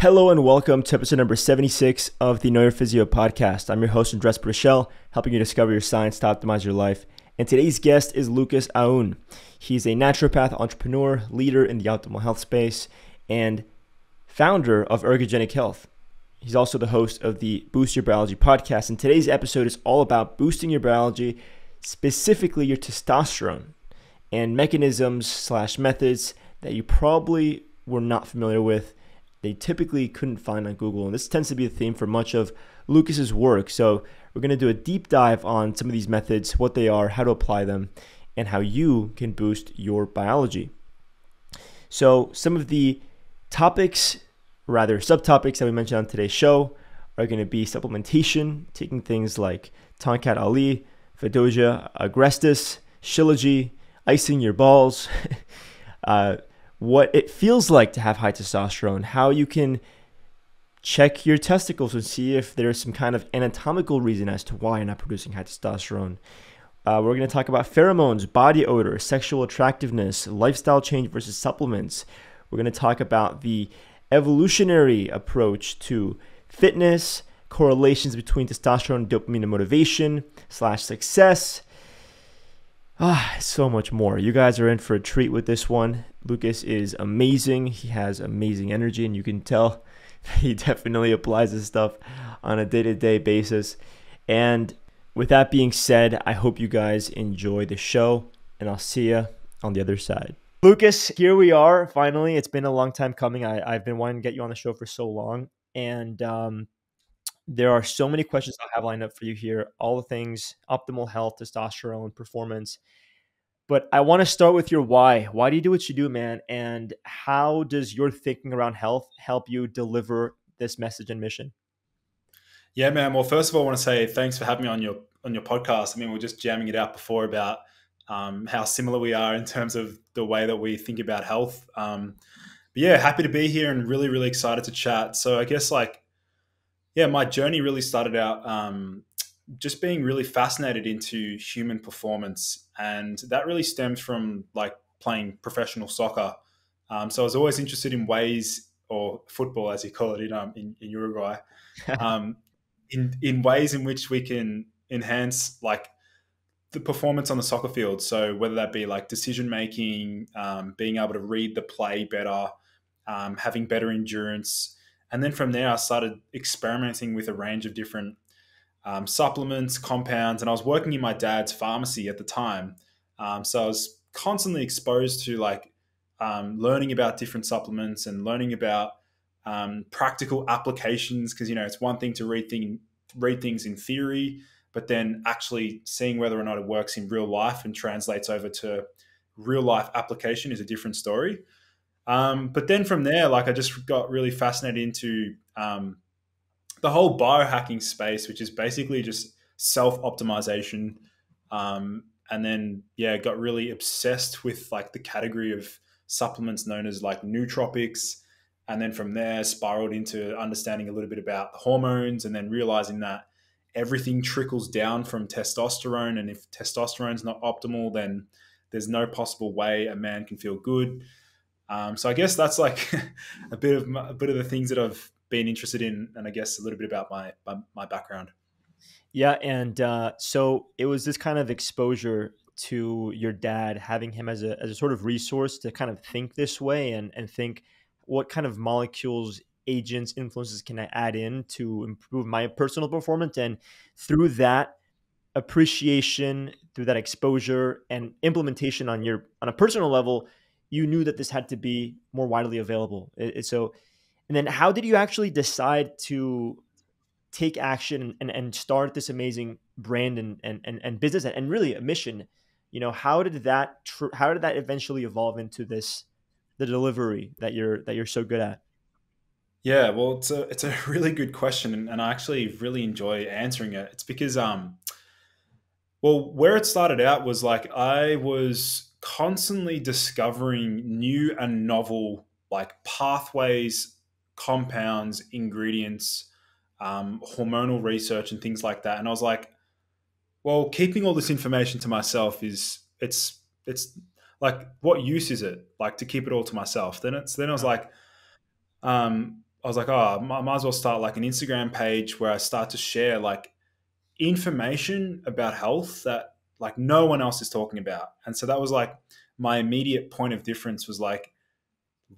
Hello and welcome to episode number 76 of the Know Your Physio Podcast. I'm your host, Andres Preschel, helping you discover your science to optimize your life. And today's guest is Lucas Aoun. He's a naturopath, entrepreneur, leader in the optimal health space, and founder of Ergogenic Health. He's also the host of the Boost Your Biology podcast. And today's episode is all about boosting your biology, specifically your testosterone, and mechanisms/methods that you probably were not familiar with. They typically couldn't find on Google. And this tends to be the theme for much of Lucas's work. So we're going to do a deep dive on some of these methods, what they are, how to apply them, and how you can boost your biology. So some of the topics, rather subtopics that we mentioned on today's show are going to be supplementation, taking things like tongkat ali, fadogia, agrestis, shilajit, icing your balls, what it feels like to have high testosterone, how you can check your testicles and see if there's some kind of anatomical reason as to why you're not producing high testosterone. We're going to talk about pheromones, body odor, sexual attractiveness, lifestyle change versus supplements. We're going to talk about the evolutionary approach to fitness, correlations between testosterone, dopamine, and motivation / success. So much more. You guys are in for a treat with this one. Lucas is amazing. He has amazing energy, and you can tell he definitely applies this stuff on a day-to-day basis. And with that being said, I hope you guys enjoy the show, and I'll see you on the other side. Lucas, here we are. Finally, it's been a long time coming. I've been wanting to get you on the show for so long, and there are so many questions I have lined up for you here. All the things, optimal health, testosterone, performance. But I want to start with your why. Why do you do what you do, man? And how does your thinking around health help you deliver this message and mission? Yeah, man. Well, first of all, I want to say thanks for having me on your podcast. I mean, we're just jamming it out before about how similar we are in terms of the way that we think about health. But yeah, happy to be here and really, really excited to chat. So I guess my journey really started out just being really fascinated into human performance. And that really stems from playing professional soccer. So I was always interested in ways, or football as you call it in Uruguay, in ways in which we can enhance the performance on the soccer field. So whether that be decision making, being able to read the play better, having better endurance. And then from there, I started experimenting with a range of different supplements, compounds, and I was working in my dad's pharmacy at the time. So I was constantly exposed to learning about different supplements and learning about practical applications, because it's one thing to read things in theory, but then actually seeing whether or not it works in real life and translates over to real life application is a different story. But then from there, I just got really fascinated into the whole biohacking space, which is basically just self-optimization. And then, got really obsessed with the category of supplements known as nootropics. And then from there, spiraled into understanding a little bit about hormones, and then realizing that everything trickles down from testosterone. And if testosterone is not optimal, then there's no possible way a man can feel good. So I guess that's a bit of the things that I've been interested in, and I guess a little bit about my background. Yeah, and so it was this kind of exposure to your dad, having him as a sort of resource to kind of think this way and think what kind of molecules, agents, influences can I add in to improve my personal performance. And through that appreciation, through that exposure and implementation on a personal level, you knew that this had to be more widely available. And then how did you actually decide to take action and start this amazing brand and business and really a mission? How did that eventually evolve into the delivery that you're so good at? Yeah, well, it's a really good question, and I actually really enjoy answering it. It's because where it started out was I was constantly discovering new and novel pathways, compounds, ingredients, hormonal research, and things like that. And I was well, keeping all this information to myself it's what use is it to keep it all to myself? Then I was I was like, oh, I might as well start like an Instagram page where I start to share like information about health that like no one else is talking about. And so that was like my immediate point of difference was like,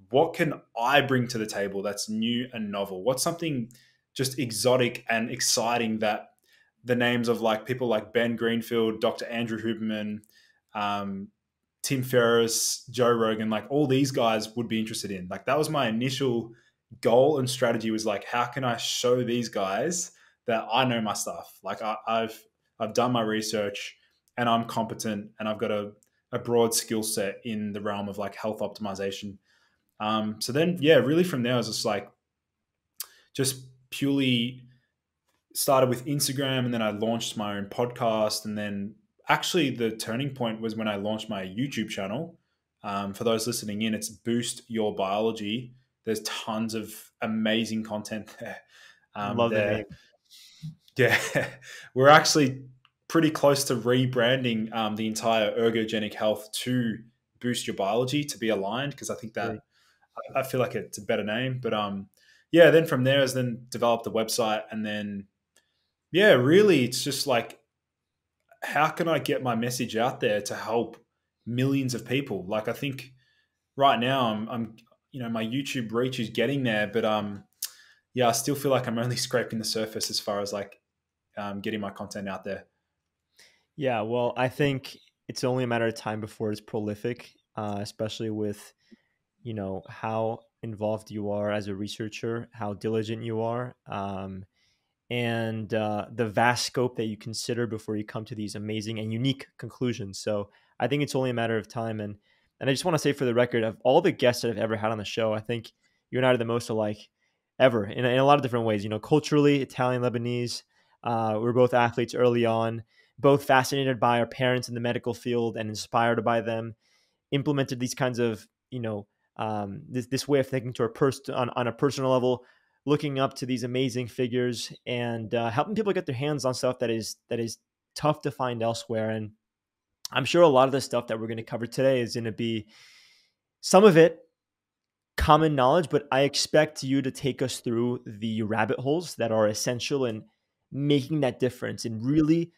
what can I bring to the table that's new and novel? What's something just exotic and exciting that the names of like people like Ben Greenfield, Dr. Andrew Huberman, um, Tim Ferriss, Joe Rogan, like all these guys would be interested in. Like that was my initial goal and strategy was like, how can I show these guys that I know my stuff? Like I've done my research and I'm competent and I've got a broad skill set in the realm of like health optimization. So then, yeah, really from there, I was just purely started with Instagram and then I launched my own podcast. And then actually the turning point was when I launched my YouTube channel. For those listening in, it's Boost Your Biology. There's tons of amazing content there. Love the name. Yeah, we're actually pretty close to rebranding the entire ergogenic health to Boost Your Biology to be aligned because I think that Great. I feel like it's a better name. But yeah, then from there is then developed the website and then yeah, really it's just like how can I get my message out there to help millions of people? Like I think right now I'm my YouTube reach is getting there, but yeah, I still feel like I'm only scraping the surface as far as like getting my content out there. Yeah, well, I think it's only a matter of time before it's prolific, especially with, how involved you are as a researcher, how diligent you are, and the vast scope that you consider before you come to these amazing and unique conclusions. So I think it's only a matter of time. And I just want to say for the record, of all the guests that I've ever had on the show, I think you and I are the most alike ever in a lot of different ways. Culturally, Italian, Lebanese. We're both athletes early on, both fascinated by our parents in the medical field and inspired by them, implemented these kinds of, this way of thinking to on a personal level, looking up to these amazing figures and helping people get their hands on stuff that is tough to find elsewhere. And I'm sure a lot of the stuff that we're going to cover today is going to be some of it common knowledge, but I expect you to take us through the rabbit holes that are essential in making that difference and really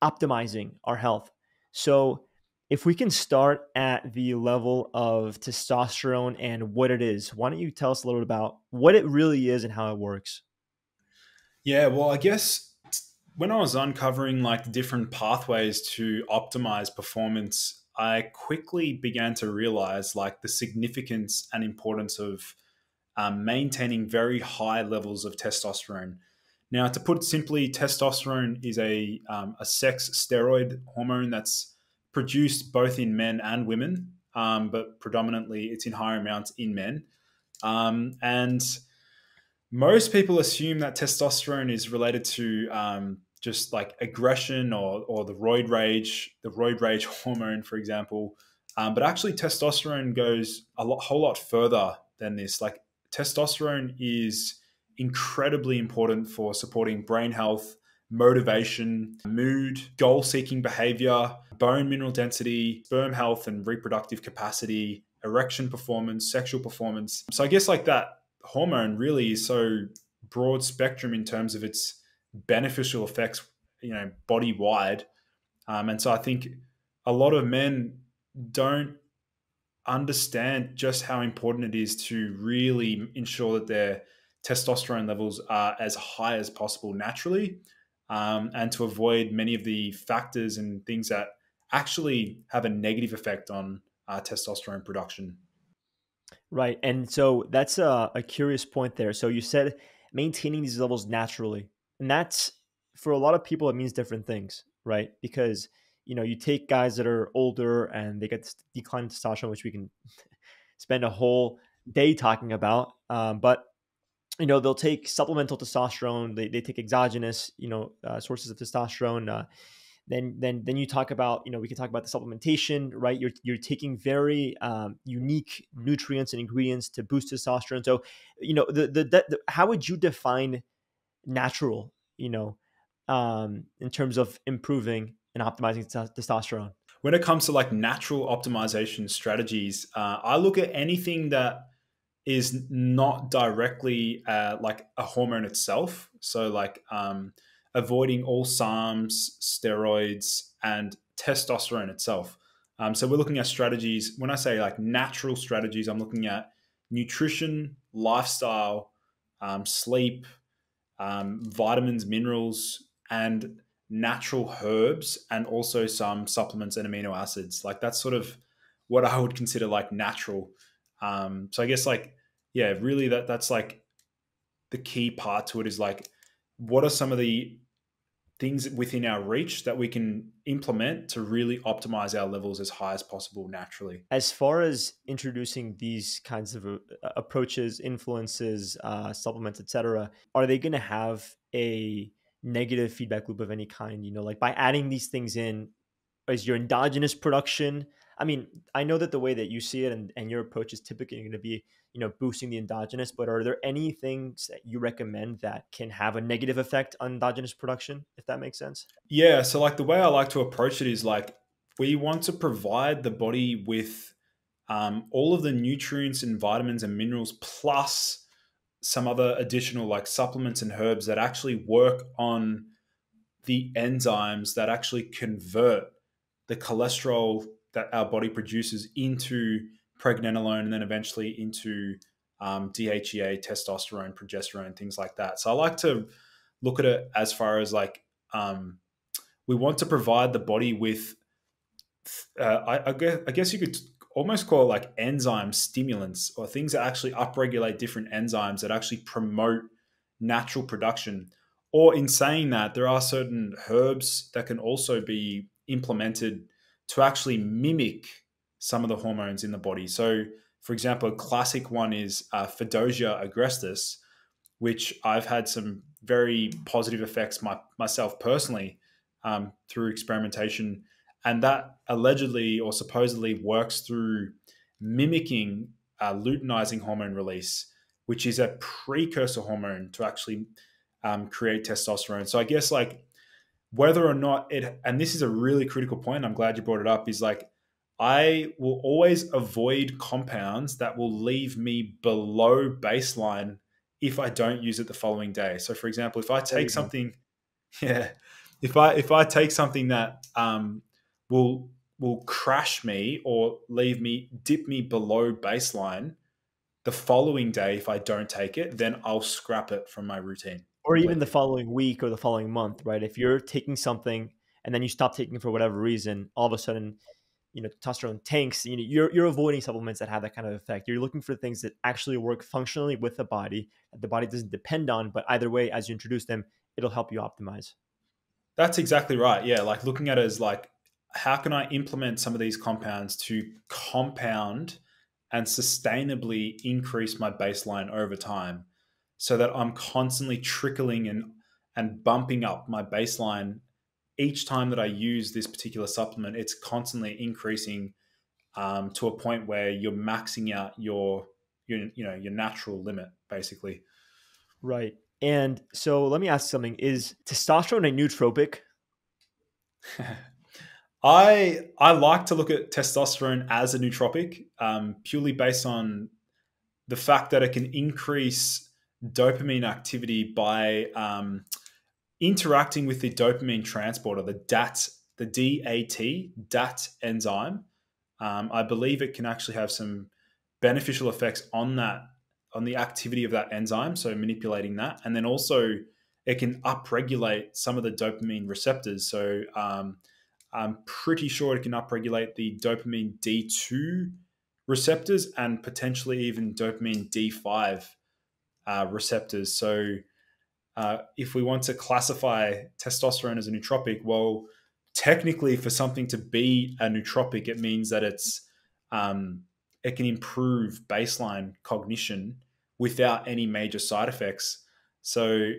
optimizing our health. So, if we can start at the level of testosterone and what it is, why don't you tell us a little bit about what it really is and how it works? Yeah, well, I guess when I was uncovering like different pathways to optimize performance, I quickly began to realize like the significance and importance of maintaining very high levels of testosterone. Now, to put it simply, testosterone is a sex steroid hormone that's produced both in men and women, but predominantly it's in higher amounts in men. And most people assume that testosterone is related to just like aggression or the roid rage hormone, for example. But actually, testosterone goes whole lot further than this. Like testosterone is incredibly important for supporting brain health, motivation, mood, goal-seeking behavior, bone mineral density, sperm health and reproductive capacity, erection performance, sexual performance. So I guess like that hormone really is so broad spectrum in terms of its beneficial effects, body wide. And so I think a lot of men don't understand just how important it is to really ensure that their testosterone levels are as high as possible naturally, and to avoid many of the factors and things that actually have a negative effect on testosterone production. Right. And so that's a curious point there. So you said maintaining these levels naturally. And that's for a lot of people, it means different things, right? Because, you take guys that are older and they get this decline in testosterone, which we can spend a whole day talking about. But, they'll take supplemental testosterone, they take exogenous, sources of testosterone. Then you talk about, we can talk about the supplementation, right? You're taking very unique nutrients and ingredients to boost testosterone. So how would you define natural, in terms of improving and optimizing testosterone? When it comes to like natural optimization strategies, I look at anything that is not directly like a hormone itself. So like avoiding all SARMs, steroids, and testosterone itself. So we're looking at strategies. When I say like natural strategies, I'm looking at nutrition, lifestyle, sleep, vitamins, minerals, and natural herbs, and also some supplements and amino acids. Like that's sort of what I would consider like natural. So I guess like, yeah, really that's like the key part to it is like, what are some of the things within our reach that we can implement to really optimize our levels as high as possible naturally? As far as introducing these kinds of approaches, influences, supplements, etc., are they going to have a negative feedback loop of any kind? You know, like by adding these things in, is your endogenous production? I mean, I know that the way that you see it and your approach is typically going to be, you know, boosting the endogenous, but are there any things that you recommend that can have a negative effect on endogenous production, if that makes sense? Yeah, so like the way I like to approach it is like, we want to provide the body with all of the nutrients and vitamins and minerals, plus some other additional like supplements and herbs that actually work on the enzymes that actually convert the cholesterol that our body produces into pregnenolone and then eventually into DHEA, testosterone, progesterone, things like that. So I like to look at it as far as like, we want to provide the body with, I guess you could almost call it like enzyme stimulants, or things that actually upregulate different enzymes that actually promote natural production. Or in saying that, there are certain herbs that can also be implemented to actually mimic some of the hormones in the body. So, for example, a classic one is fadogia agrestis, which I've had some very positive effects myself personally through experimentation. And that allegedly or supposedly works through mimicking luteinizing hormone release, which is a precursor hormone to actually create testosterone. So I guess like whether or not it, and this is a really critical point, I'm glad you brought it up, is like, I will always avoid compounds that will leave me below baseline if I don't use it the following day. So for example, if I There take you go. something, yeah, if I take something that will will crash me or leave me, dip me below baseline, the following day, if I don't take it, then I'll scrap it from my routine Or even the completely. following week or the following month, right? If you're taking something and then you stop taking it for whatever reason, all of a sudden, you know, testosterone tanks. You know, you're avoiding supplements that have that kind of effect. You're looking for things that actually work functionally with the body that the body doesn't depend on. But either way, as you introduce them, it'll help you optimize. That's exactly right. Yeah, like looking at it as like, how can I implement some of these compounds to compound and sustainably increase my baseline over time, so that I'm constantly trickling and bumping up my baseline each time that I use this particular supplement. It's constantly increasing to a point where you're maxing out your natural limit basically. Right. And so let me ask something. Is testosterone a nootropic? I like to look at testosterone as a nootropic, purely based on the fact that it can increase dopamine activity by interacting with the dopamine transporter, the DAT enzyme. I believe it can actually have some beneficial effects on that, on the activity of that enzyme. So manipulating that, and then also it can upregulate some of the dopamine receptors. So I'm pretty sure it can upregulate the dopamine D2 receptors and potentially even dopamine D5 receptors. So if we want to classify testosterone as a nootropic, well, technically, for something to be a nootropic, it means that it can improve baseline cognition without any major side effects. So,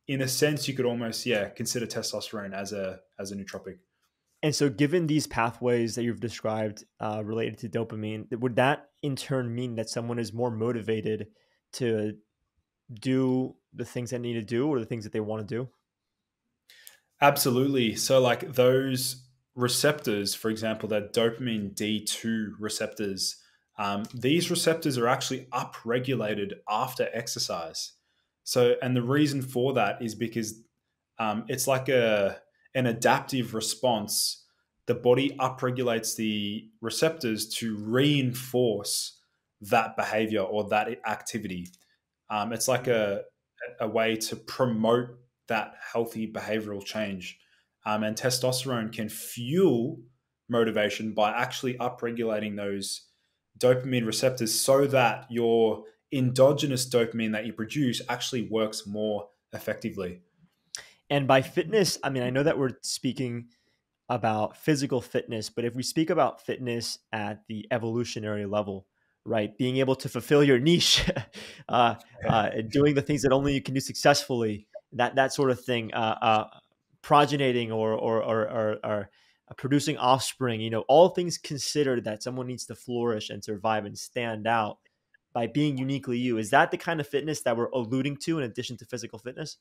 in a sense, you could almost consider testosterone as a nootropic. And so, given these pathways that you've described related to dopamine, would that in turn mean that someone is more motivated to do the things they need to do or the things that they want to do? Absolutely. So, like those receptors, for example, that dopamine D2 receptors, these receptors are actually upregulated after exercise. So, and the reason for that is because it's like an adaptive response. The body upregulates the receptors to reinforce that behavior or that activity. It's like a way to promote that healthy behavioral change. And testosterone can fuel motivation by actually upregulating those dopamine receptors so that your endogenous dopamine that you produce actually works more effectively. And by fitness, I mean, I know that we're speaking about physical fitness, but if we speak about fitness at the evolutionary level, right, being able to fulfill your niche, doing the things that only you can do successfully, that sort of thing, progeniting or producing offspring, all things considered that someone needs to flourish and survive and stand out by being uniquely you. Is that the kind of fitness that we're alluding to in addition to physical fitness?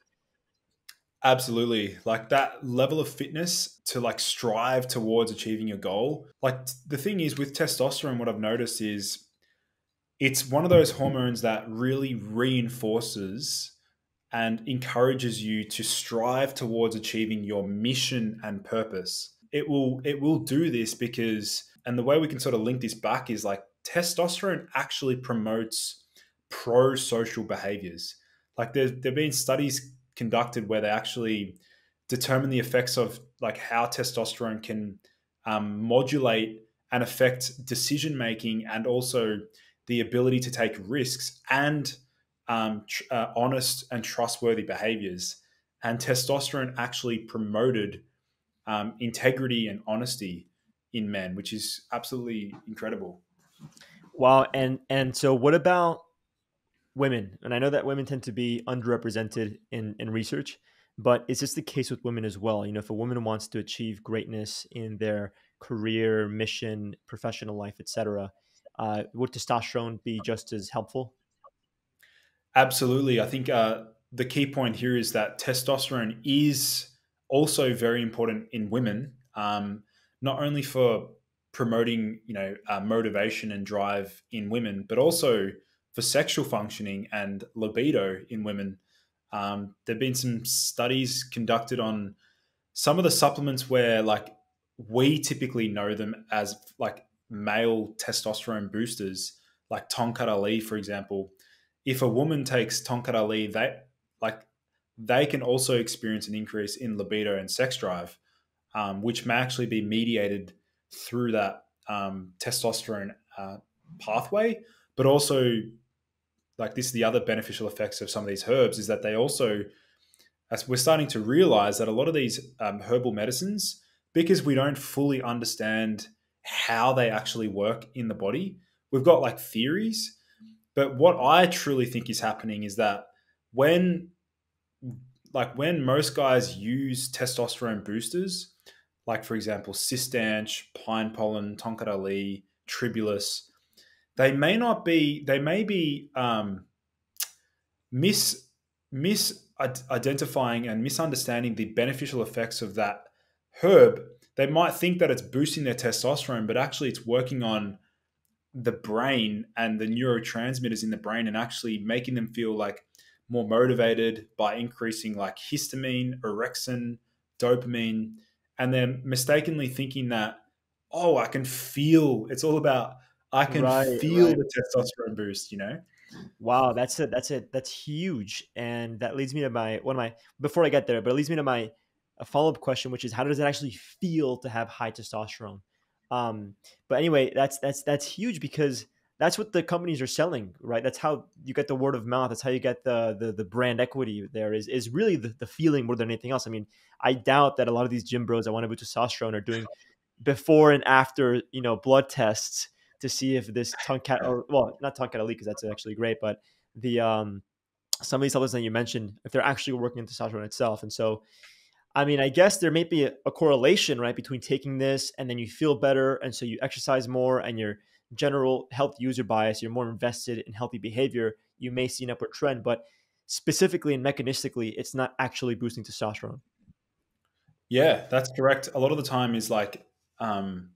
Absolutely. Like that level of fitness to like strive towards achieving your goal. Like the thing is with testosterone, what I've noticed is it's one of those hormones that really reinforces and encourages you to strive towards achieving your mission and purpose. It will do this because, and the way we can sort of link this back is like testosterone actually promotes pro-social behaviors. Like there've been studies conducted where they actually determine the effects of like how testosterone can modulate and affect decision making and also the ability to take risks and honest and trustworthy behaviors. And testosterone actually promoted integrity and honesty in men, which is absolutely incredible. Wow. And so what about women? And I know that women tend to be underrepresented in research, but is this the case with women as well? If a woman wants to achieve greatness in their career, mission, professional life, etc., would testosterone be just as helpful? Absolutely. I think the key point here is that testosterone is also very important in women, not only for promoting, motivation and drive in women, but also for sexual functioning and libido in women. There've been some studies conducted on some of the supplements where, like, we typically know them as like male testosterone boosters, like tongkat Ali, for example. If a woman takes tongkat Ali, like they can also experience an increase in libido and sex drive, which may actually be mediated through that testosterone pathway. But also, like this, the other beneficial effects of some of these herbs is that they also, as we're starting to realize that a lot of these herbal medicines, because we don't fully understand how they actually work in the body, we've got like theories. But what I truly think is happening is that when when most guys use testosterone boosters, like for example, Cistanch, Pine Pollen, Tonkat Ali, Tribulus, they may be misidentifying and misunderstanding the beneficial effects of that herb. They might think that it's boosting their testosterone, but actually it's working on the brain and the neurotransmitters in the brain and actually making them feel like more motivated by increasing like histamine, orexin, dopamine, and then mistakenly thinking that, oh, I can feel, it's all about, I can Right, feel right. the testosterone boost. Wow, that's huge, and that leads me to my one of my before I get there, but it leads me to my a follow up question, which is how does it actually feel to have high testosterone? Um, but anyway, that's huge because that's what the companies are selling, right? That's how you get the word of mouth. That's how you get the brand equity. There is really the feeling more than anything else. I mean, I doubt that a lot of these gym bros that want to boost testosterone are doing before and after blood tests to see if this tongkat, or well, not tongkat elite because that's actually great, but the some of these supplements that you mentioned, if they're actually working in testosterone itself. And so I mean, I guess there may be a correlation, right, between taking this and then you feel better and so you exercise more and your general health user bias, you're more invested in healthy behavior, you may see an upward trend, but specifically and mechanistically it's not actually boosting testosterone. Yeah, that's correct. A lot of the time is like, um,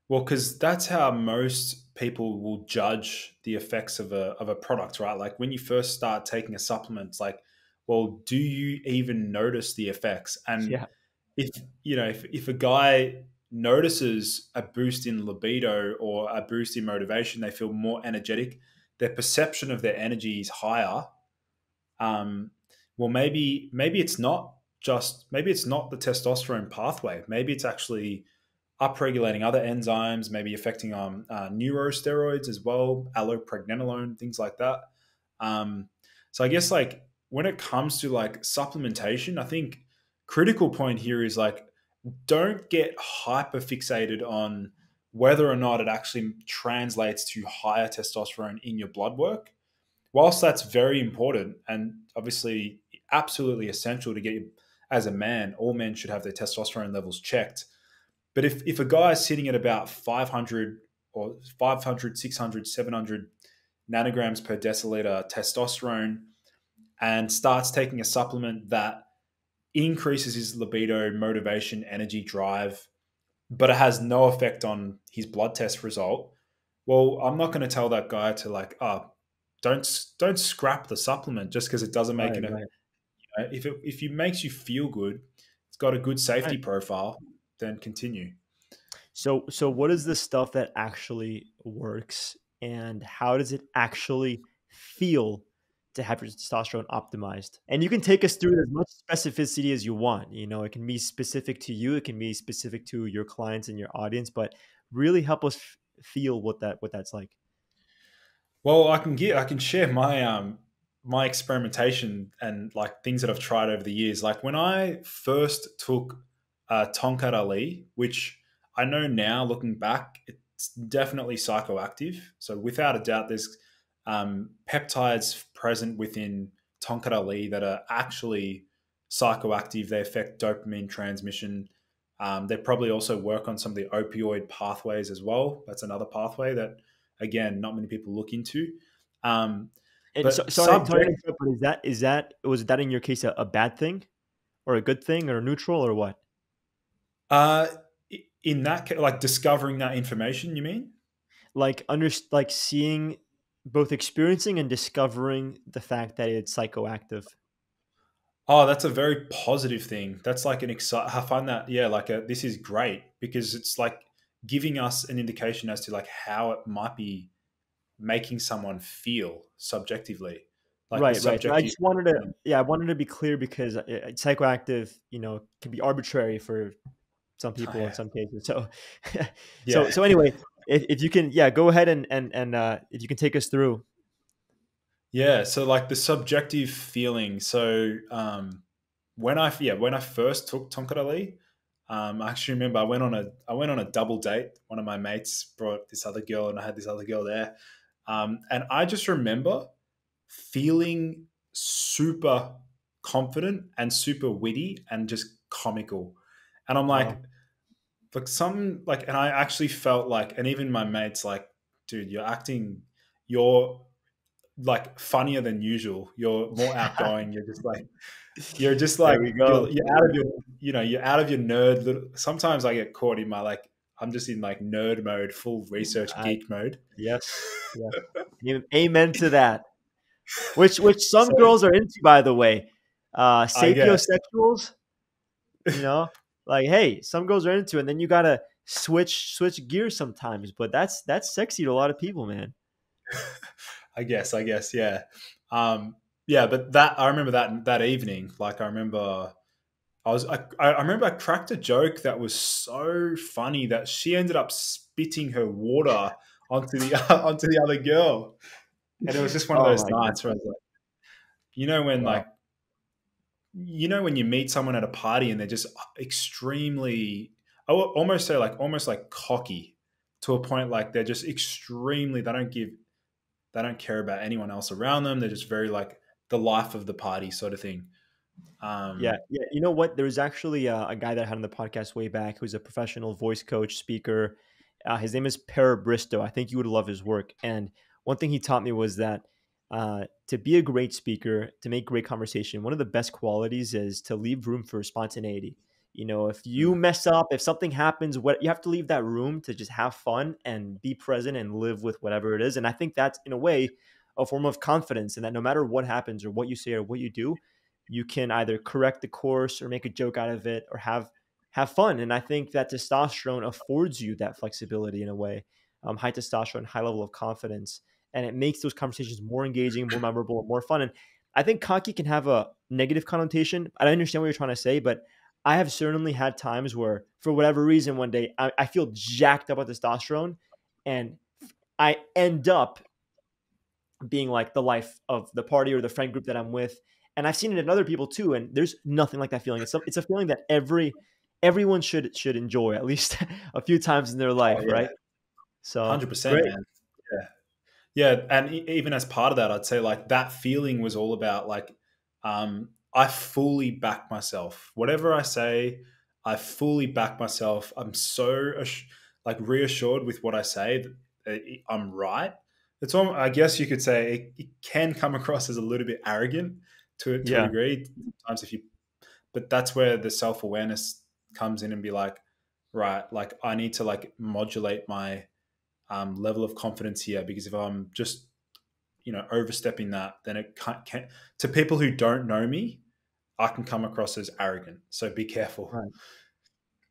Well, because that's how most people will judge the effects of a product, right? Like when you first start taking a supplement, it's like, well, do you even notice the effects? And Yeah. if if a guy notices a boost in libido or a boost in motivation, they feel more energetic, their perception of their energy is higher. um, well, maybe it's not maybe it's not the testosterone pathway. Maybe it's actually upregulating other enzymes, maybe affecting neurosteroids as well, allopregnanolone, things like that. Um, so I guess like when it comes to like supplementation, I think critical point here is like don't get hyper fixated on whether or not it actually translates to higher testosterone in your blood work. Whilst that's very important and obviously absolutely essential to get you as a man, all men should have their testosterone levels checked. But if a guy is sitting at about 500 or 500, 600, 700 nanograms per deciliter testosterone and starts taking a supplement that increases his libido, motivation, energy, drive, but it has no effect on his blood test result, well, I'm not going to tell that guy to like, oh, don't scrap the supplement just because it doesn't make Right. an. Right. If it makes you feel good, it's got a good safety Right. profile, then continue. So what is the stuff that actually works, and how does it actually feel to have your testosterone optimized? And you can take us through as much specificity as you want. It can be specific to you, it can be specific to your clients and your audience, but really help us feel what that's like. Well, I can share my my experimentation and like things that I've tried over the years. Like when I first took tongkat Ali, which I know now looking back, it's definitely psychoactive. So without a doubt, there's peptides present within tongkat Ali that are actually psychoactive. They affect dopamine transmission. They probably also work on some of the opioid pathways as well. That's another pathway that again, not many people look into. Um, And so, but sorry to subject, interrupt, but is that was that in your case a bad thing or a good thing or neutral or what? uh, in that case, like discovering that information, you mean? Like seeing, both experiencing and discovering the fact that it's psychoactive. Oh, that's a very positive thing. That's like I find that, yeah, like this is great because it's like giving us an indication as to like how it might be making someone feel subjectively, like the Right. I subjective. just wanted to, yeah, I wanted to be clear because psychoactive, can be arbitrary for some Oh, people in yeah, some cases. So, yeah, so anyway, if you can, yeah, go ahead and if you can take us through. yeah. So like the subjective feeling. So when I first took Tonkat Ali, I actually remember I went on a double date. One of my mates brought this other girl, and I had this other girl there, and I just remember feeling super confident and super witty and just comical, and I'm Wow. like some like, and I actually felt like, and even my mates like, dude, you're like funnier than usual. You're more outgoing. You're just There like we go. you're out of your you're out of your nerd little. Sometimes I get caught in my like I'm just in like nerd mode, full research I, geek mode. yes. Yes. Amen to that. Which some So girls are into, by the way. I guess Sapiosexuals, you know, like, hey, some girls are into it, and then you gotta switch gears sometimes. But that's sexy to a lot of people, man. I guess yeah, yeah. But that I remember that evening. Like I remember I remember I cracked a joke that was so funny that she ended up spitting her water onto the onto the other girl, and it was just one of Oh those my god. nights where I was like, you know when Wow. like when you meet someone at a party and they're just extremely, I would almost like cocky to a point, like they're just extremely, they don't care about anyone else around them, they're just very like the life of the party sort of thing. Yeah, um yeah. You know what? There was actually a guy that I had on the podcast way back who's a professional voice coach, speaker. His name is Per Bristow. I think you would love his work. And one thing he taught me was that to be a great speaker, to make great conversation, one of the best qualities is to leave room for spontaneity. If you mess up, if something happens, what you have to leave that room to just have fun and be present and live with whatever it is. And I think that's in a way a form of confidence, and that no matter what happens or what you say or what you do, you can either correct the course or make a joke out of it or have fun. And I think that testosterone affords you that flexibility in a way, high testosterone, high level of confidence, and it makes those conversations more engaging, more memorable, and more fun. And I think cocky can have a negative connotation. I understand what you're trying to say, but I have certainly had times where, for whatever reason, one day I feel jacked up with testosterone, and I end up being like the life of the party or the friend group that I'm with. And I've seen it in other people too. And there's nothing like that feeling. It's a feeling that everyone should enjoy at least a few times in their Oh life, yeah, right? So 100%, great. man. Yeah. Yeah, and even as part of that, I'd say like that feeling was all about like I fully back myself. Whatever I say, I fully back myself. I'm so like reassured with what I say that I'm right. It's all, I guess you could say it can come across as a little bit arrogant to a Yeah. degree sometimes if you, but that's where the self awareness comes in and be like, right, like I need to like modulate my level of confidence here because if I'm just overstepping that, then it can to people who don't know me, I can come across as arrogant. So be careful. Right.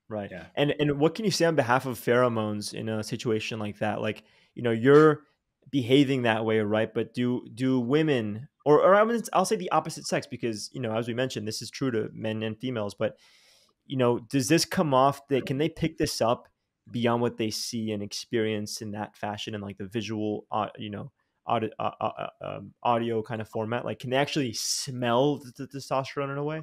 Right. Yeah. And what can you say on behalf of pheromones in a situation like that? Like, you're behaving that way, right? But do women or I'll say the opposite sex because, as we mentioned, this is true to men and females, but does this come off that can they pick this up beyond what they see and experience in that fashion and like the visual, audio kind of format? Like, can they actually smell the testosterone in a way?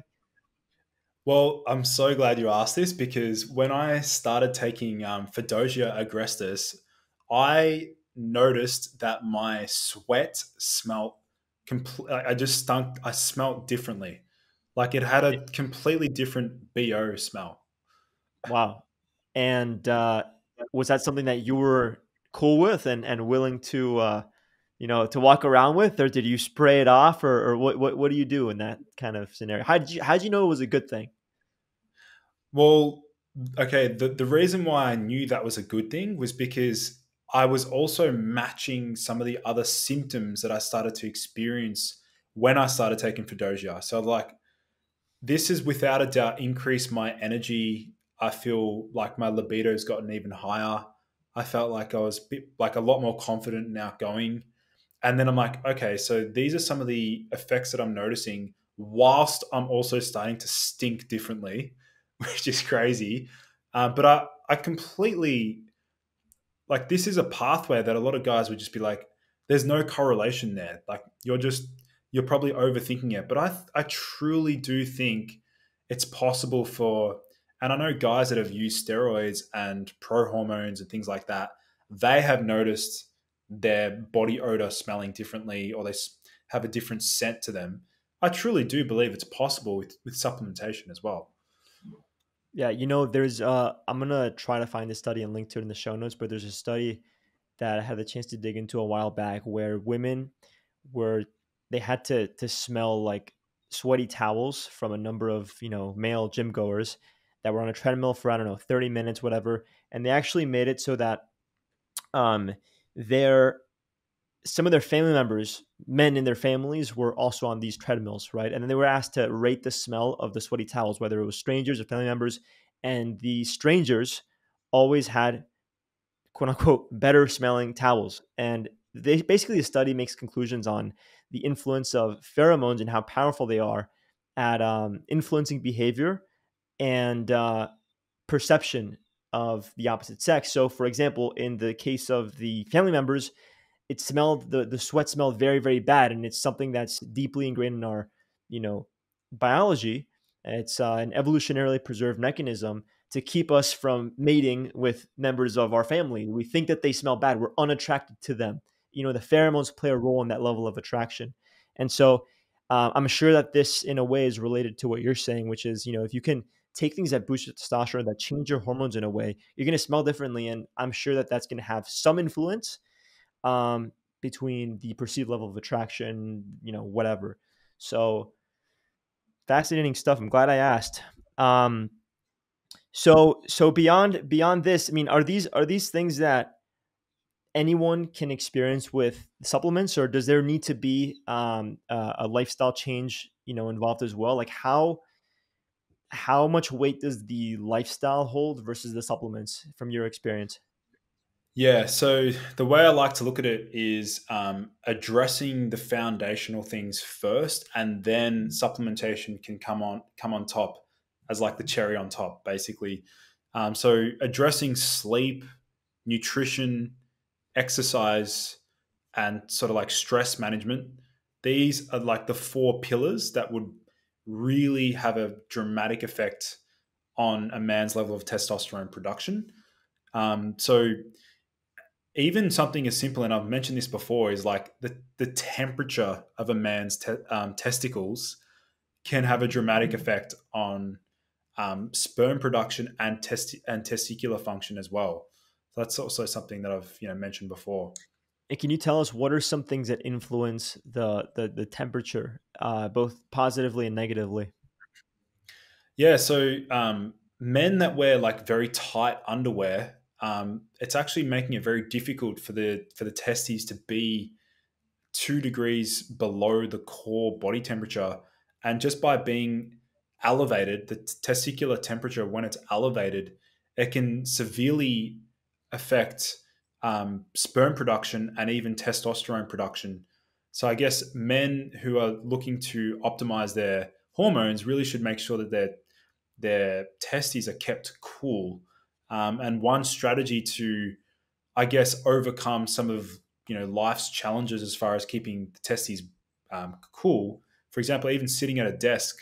Well, I'm so glad you asked this because when I started taking fadogia agrestis, I noticed that my sweat smelt I just stunk. I smelt differently. Like it had a completely different BO smell. Wow. And was that something that you were cool with and willing to to walk around with, or did you spray it off, or what do you do in that kind of scenario? How did you know it was a good thing? Well, okay, the reason why I knew that was a good thing was because I was also matching some of the other symptoms that I started to experience when I started taking Fadogia. So, like, this has without a doubt increased my energy. I feel like my libido's gotten even higher. I felt like I was like a lot more confident and outgoing. And then I'm like, okay, so these are some of the effects that I'm noticing whilst I'm also starting to stink differently, which is crazy. But I completely like this is a pathway that a lot of guys would just be like, there's no correlation there. Like you're probably overthinking it. But I truly do think it's possible for, and I know guys that have used steroids and pro hormones and things like that, they have noticed their body odor smelling differently or they have a different scent to them. I truly do believe it's possible with supplementation as well. Yeah, there's I'm gonna try to find this study and link to it in the show notes, but there's a study that I had the chance to dig into a while back where women were they had to smell like sweaty towels from a number of male gym goers that were on a treadmill for I don't know 30 minutes whatever, and they actually made it so that um their some of their family members, men in their families, were also on these treadmills, right? And then they were asked to rate the smell of the sweaty towels, whether it was strangers or family members. And the strangers always had quote unquote better smelling towels. And they basically the study makes conclusions on the influence of pheromones and how powerful they are at influencing behavior and perception of the opposite sex. So, for example, in the case of the family members, it smelled the sweat smelled very very bad, and it's something that's deeply ingrained in our you know biology. It's an evolutionarily preserved mechanism to keep us from mating with members of our family. We think that they smell bad, we're unattracted to them. The pheromones play a role in that level of attraction. And so I'm sure that this in a way is related to what you're saying, which is if you can take things that boost your testosterone, that change your hormones in a way, you're going to smell differently. And I'm sure that that's going to have some influence um, between the perceived level of attraction, whatever. So fascinating stuff. I'm glad I asked. So beyond this, I mean, are these things that anyone can experience with supplements, or does there need to be a lifestyle change, involved as well? Like how much weight does the lifestyle hold versus the supplements from your experience? Yeah, so the way I like to look at it is addressing the foundational things first, and then supplementation can come on top as like the cherry on top, basically. So addressing sleep, nutrition, exercise, and sort of like stress management. These are like the four pillars that would really have a dramatic effect on a man's level of testosterone production. So even something as simple, and I've mentioned this before, is like the temperature of a man's testicles can have a dramatic effect on sperm production and and testicular function as well. So that's also something that I've mentioned before. And can you tell us what are some things that influence the temperature, both positively and negatively? Yeah, so men that wear like very tight underwear, it's actually making it very difficult for the testes to be 2 degrees below the core body temperature. And just by being elevated, the testicular temperature, when it's elevated, it can severely affect sperm production and even testosterone production. So I guess men who are looking to optimize their hormones really should make sure that their testes are kept cool. And one strategy to, I guess, overcome some of life's challenges as far as keeping the testes cool. For example, even sitting at a desk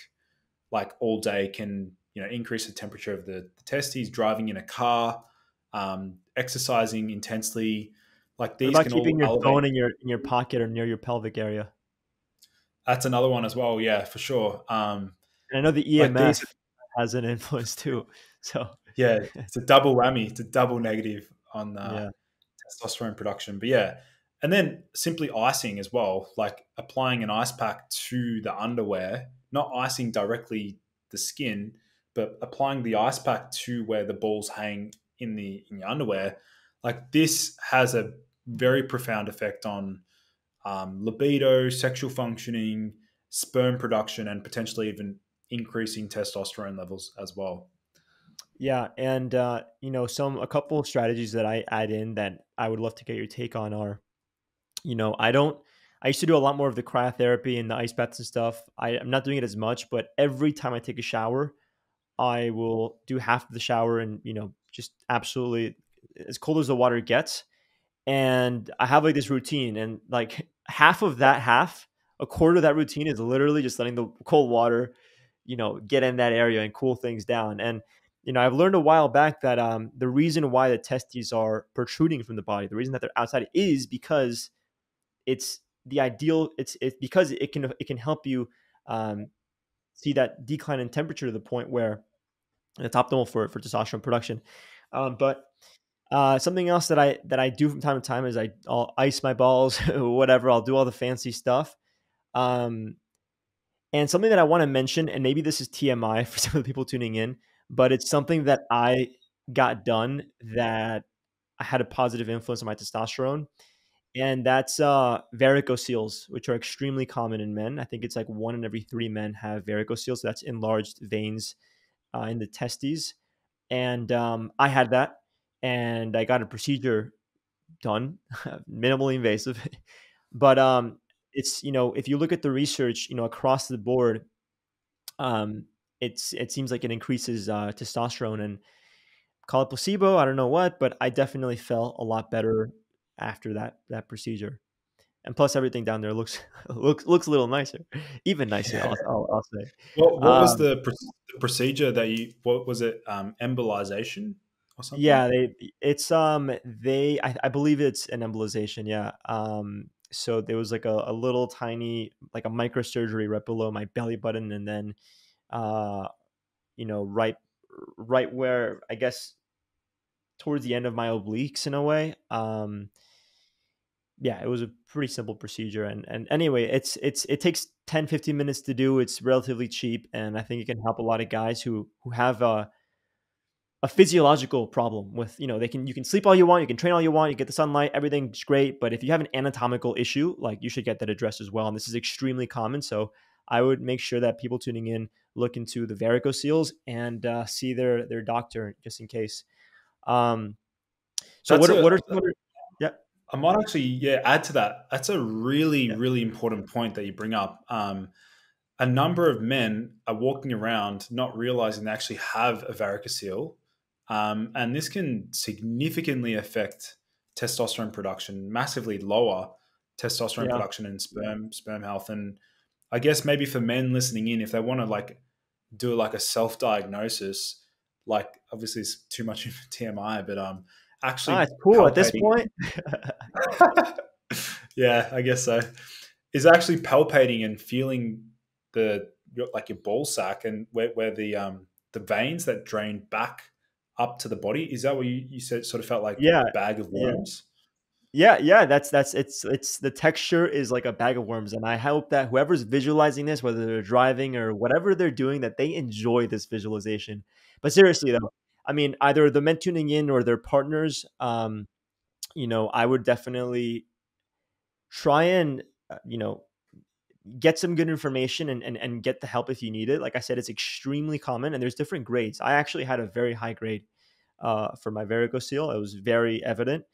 like all day can increase the temperature of the testes. Driving in a car, exercising intensely, like What these about can all keeping your elevate. phone in your pocket or near your pelvic area? That's another one as well. Yeah, for sure. And I know the Like these, EMF has an influence too. So yeah, it's a double whammy. It's a double negative on yeah. testosterone production. But yeah, and then simply icing as well, like applying an ice pack to the underwear, not icing directly the skin, but applying the ice pack to where the balls hang in your underwear. Like this has a very profound effect on libido, sexual functioning, sperm production, and potentially even increasing testosterone levels as well. Yeah, and a couple of strategies that I add in that I would love to get your take on are, I don't I used to do a lot more of the cryotherapy and the ice baths and stuff. I'm not doing it as much, but every time I take a shower, I will do half of the shower and, just absolutely as cold as the water gets. And I have like this routine, and like half of that half, a quarter of that routine is literally just letting the cold water, get in that area and cool things down. And I've learned a while back that the reason why the testes are protruding from the body, the reason that they're outside, is because it's the ideal. It's because it can help you um, see that decline in temperature to the point where it's optimal for testosterone production. But something else that I do from time to time is I'll ice my balls, whatever. I'll do all the fancy stuff. Um, and something that I want to mention, and maybe this is TMI for some of the people tuning in, but it's something that I got done that I had a positive influence on my testosterone, and that's varicoceles, which are extremely common in men. I think it's like 1 in every 3 men have varicoceles. So that's enlarged veins in the testes, and I had that, and I got a procedure done, minimally invasive. But it's if you look at the research, across the board, um, it seems like it increases testosterone. And call it placebo, I don't know what, but I definitely felt a lot better after that procedure. And plus, everything down there looks looks a little nicer, even nicer. Yeah. I'll say. What was Um, the procedure that you? What was it? Embolization or something? Yeah, I believe it's an embolization, yeah. So there was like a little tiny, like a microsurgery right below my belly button, and then uh, right where, I guess, towards the end of my obliques in a way. Yeah, it was a pretty simple procedure, and anyway, it takes 10-15 minutes to do. It's relatively cheap, and I think it can help a lot of guys who have a physiological problem with, you can sleep all you want, you can train all you want, you get the sunlight, everything's great. But if you have an anatomical issue, like, you should get that addressed as well. And this is extremely common. So I would make sure that people tuning in look into the varicoceles and see their doctor just in case. Um, so That's what a, are some other, yeah, I might actually, add to that. That's a really, yeah, really important point that you bring up. A number of men are walking around not realizing they actually have a varicocele, and this can significantly affect testosterone production, massively lower testosterone yeah. production and sperm health. And I guess maybe for men listening in, if they want to like do like a self diagnosis, like obviously it's too much TMI, but Ah, actually it's cool at this palpating. point. Yeah, I guess so. Is actually palpating and feeling your ball sack and where the veins that drain back up to the body. Is that what you said? Sort of felt like Yeah, a bag of yeah. worms. Yeah. That's it's the texture is like a bag of worms, and I hope that whoever's visualizing this, whether they're driving or whatever they're doing, that they enjoy this visualization. But seriously though, I mean, either the men tuning in or their partners, I would definitely try and get some good information and get the help if you need it. Like I said, it's extremely common, and there's different grades. I actually had a very high grade for my varicocele. It was very evident.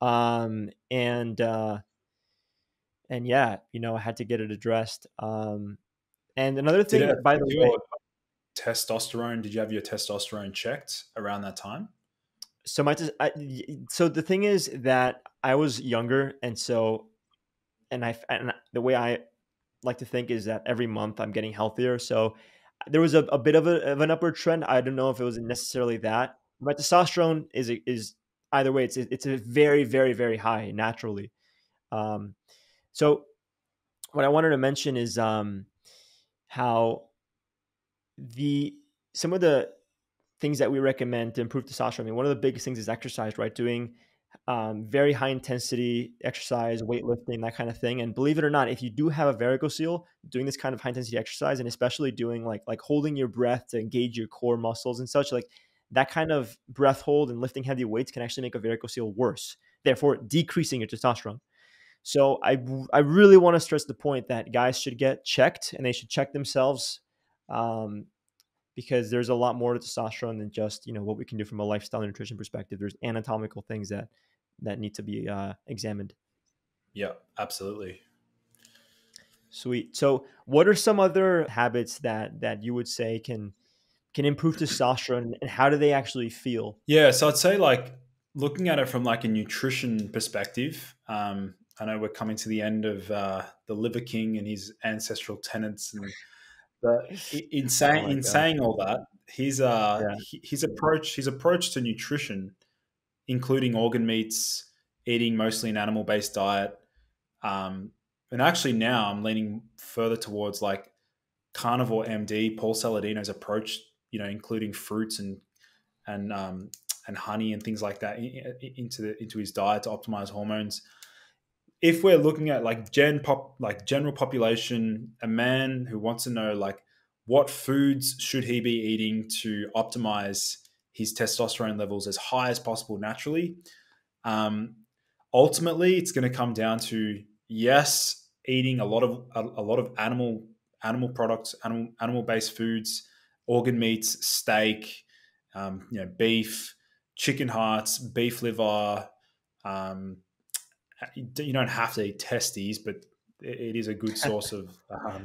Um, and uh, and yeah, I had to get it addressed. And another Did it thing, by affect the way, your testosterone? Did you have your testosterone checked around that time? so so the thing is that I was younger, and the way I like to think is that every month I'm getting healthier. So there was a bit of an upward trend. I don't know if it was necessarily that. My testosterone is either way. It's a very, very, very high naturally. Um, so what I wanted to mention is how the some of the things that we recommend to improve testosterone. I mean, one of the biggest things is exercise, right? Doing very high intensity exercise, weightlifting, that kind of thing. And believe it or not, if you do have a varicocele, doing this kind of high intensity exercise, and especially doing like holding your breath to engage your core muscles and such, like that kind of breath hold and lifting heavy weights can actually make a varicocele worse, therefore decreasing your testosterone. So I really want to stress the point that guys should get checked, and they should check themselves. Um, because there's a lot more to testosterone than just what we can do from a lifestyle and nutrition perspective. There's anatomical things that need to be examined. Yeah, absolutely. Sweet. So what are some other habits that you would say can improve testosterone, and how do they actually feel? Yeah, so I'd say like looking at it from like a nutrition perspective. I know we're coming to the end of the Liver King and his ancestral tenets, and in Oh saying my god. all that, Yeah. his approach to nutrition, including organ meats, eating mostly an animal based diet, and actually now I'm leaning further towards like carnivore MD Paul Saladino's approach. Including fruits and and honey and things like that into his diet to optimize hormones. If we're looking at like general population, a man who wants to know like what foods should he be eating to optimize his testosterone levels as high as possible naturally, um, ultimately it's going to come down to, yes, eating a lot of animal products, animal based foods, organ meats, steak, beef, chicken hearts, beef liver. Um, you don't have to eat testes, but it is a good source of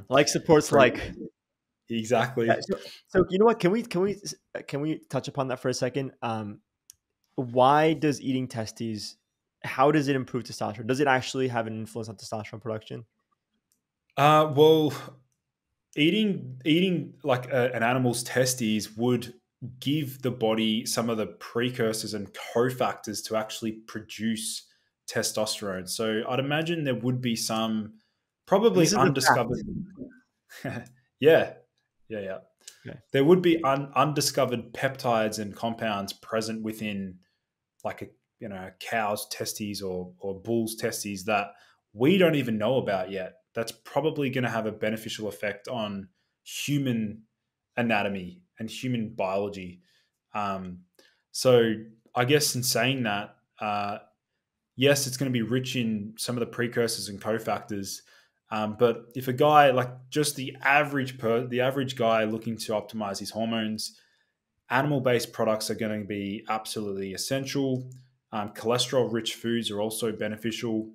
Like supports like. protein. Yeah, Exactly. so you know what? Can we touch upon that for a second? Why does eating testes? How does it improve testosterone? Does it actually have an influence on testosterone production? Well, eating like an animal's testes would give the body some of the precursors and cofactors to actually produce testosterone. So I'd imagine there would be some And probably this is a undiscovered. fact. Yeah, yeah. Okay. There would be undiscovered peptides and compounds present within like a cow's testes or bull's testes that we don't even know about yet. That's probably going to have a beneficial effect on human anatomy and human biology. So I guess in saying that, yes, it's going to be rich in some of the precursors and cofactors. But if a guy like just the average guy looking to optimize his hormones, animal-based products are going to be absolutely essential. Cholesterol-rich foods are also beneficial.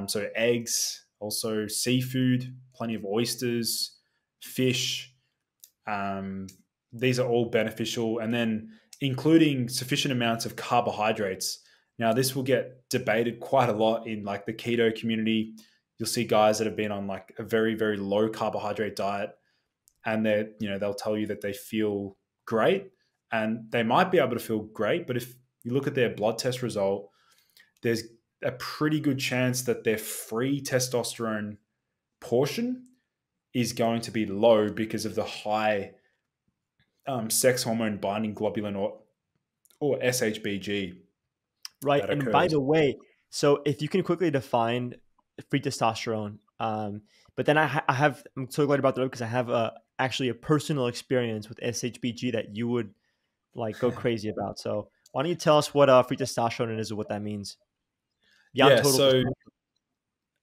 So eggs, also seafood, plenty of oysters, fish. Um, these are all beneficial, and then including sufficient amounts of carbohydrates. Now, this will get debated quite a lot in like the keto community. You'll see guys that have been on like a very, very low carbohydrate diet, and they'll tell you that they feel great, and they might be able to feel great, but if you look at their blood test result, there's a pretty good chance that their free testosterone portion is going to be low because of the high sex hormone binding globulin or SHBG Right. that And by occurs. the way, so if you can quickly define free testosterone, but then I'm so glad about that because I have actually a personal experience with SHBG that you would like go crazy about. So why don't you tell us what free testosterone is and what that means beyond Yeah, total so testosterone?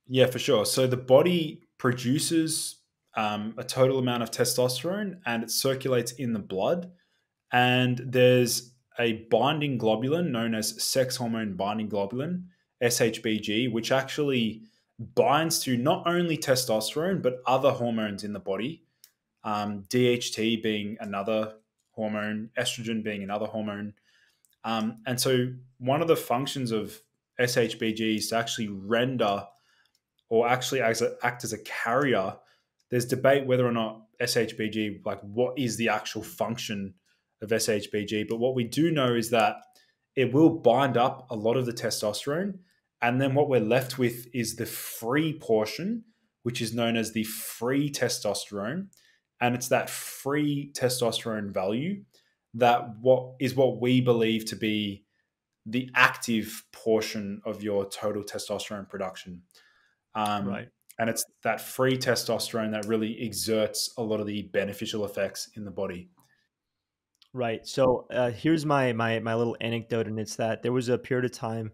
yeah, for sure. So the body produces a total amount of testosterone and it circulates in the blood. And there's a binding globulin known as sex hormone binding globulin, SHBG, which actually binds to not only testosterone, but other hormones in the body. DHT being another hormone, estrogen being another hormone. And so one of the functions of SHBG is to actually render or actually act as a carrier. There's debate whether or not SHBG, like what is the actual function of SHBG, but what we do know is that it will bind up a lot of the testosterone, and then what we're left with is the free portion, which is known as the free testosterone, and it's that free testosterone value that what we believe to be the active portion of your total testosterone production. Um, Right. and it's that free testosterone that really exerts a lot of the beneficial effects in the body. Right. So here's my little anecdote, and it's that there was a period of time,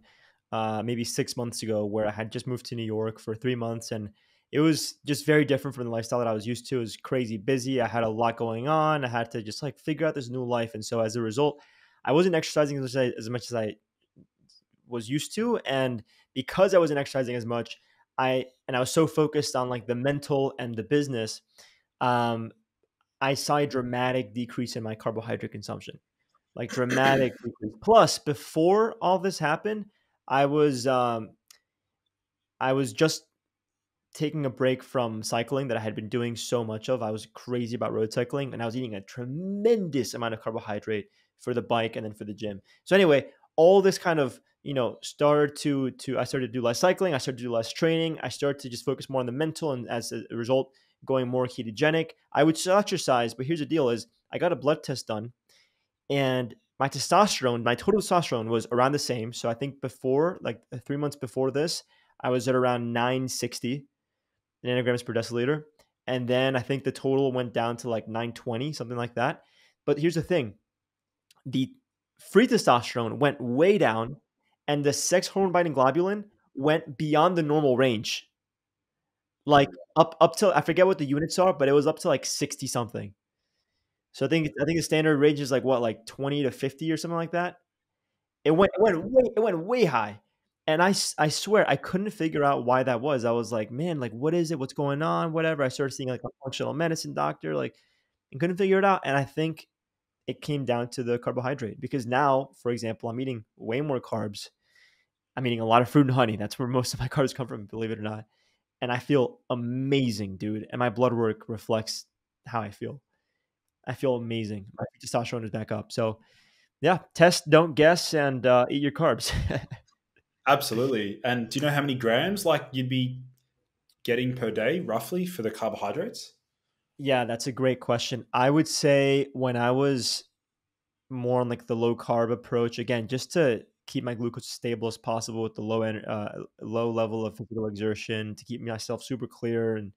maybe 6 months ago, where I had just moved to New York for 3 months, and it was just very different from the lifestyle that I was used to. It was crazy busy. I had a lot going on. I had to just like figure out this new life, and so as a result, I wasn't exercising as much as I was used to, and because I wasn't exercising as much, I was so focused on like the mental and the business. Um, I saw a dramatic decrease in my carbohydrate consumption, like dramatic decrease. Plus, before all this happened, I was um, I was just taking a break from cycling that I had been doing so much of. I was crazy about road cycling, and I was eating a tremendous amount of carbohydrate for the bike and then for the gym. So anyway, all this kind of started to I started to do less cycling. I started to do less training. I started to just focus more on the mental, and as a result, going more ketogenic. I would still exercise, but here's the deal: is I got a blood test done, and my testosterone, my total testosterone was around the same. So I think before, like 3 months before this, I was at around 960 nanograms per deciliter. And then I think the total went down to like 920, something like that. But here's the thing: the free testosterone went way down, and the sex hormone binding globulin went beyond the normal range. Like up to, I forget what the units are, but it was up to like 60 something. So I think the standard range is like what, like 20 to 50 or something like that. It went way high, and I swear I couldn't figure out why that was. I was like, man, like what is it? What's going on? Whatever. I started seeing like a functional medicine doctor, like, and couldn't figure it out. And I think it came down to the carbohydrate because now, for example, I'm eating way more carbs. I'm eating a lot of fruit and honey. That's where most of my carbs come from, believe it or not. And I feel amazing, dude. And my blood work reflects how I feel. I feel amazing. My testosterone is back up. So yeah, test, don't guess, and eat your carbs. Absolutely. And do you know how many grams like you'd be getting per day roughly for the carbohydrates? Yeah, that's a great question. I would say when I was more on like the low carb approach, again, just to keep my glucose as stable as possible with the low level of physical exertion to keep myself super clear, and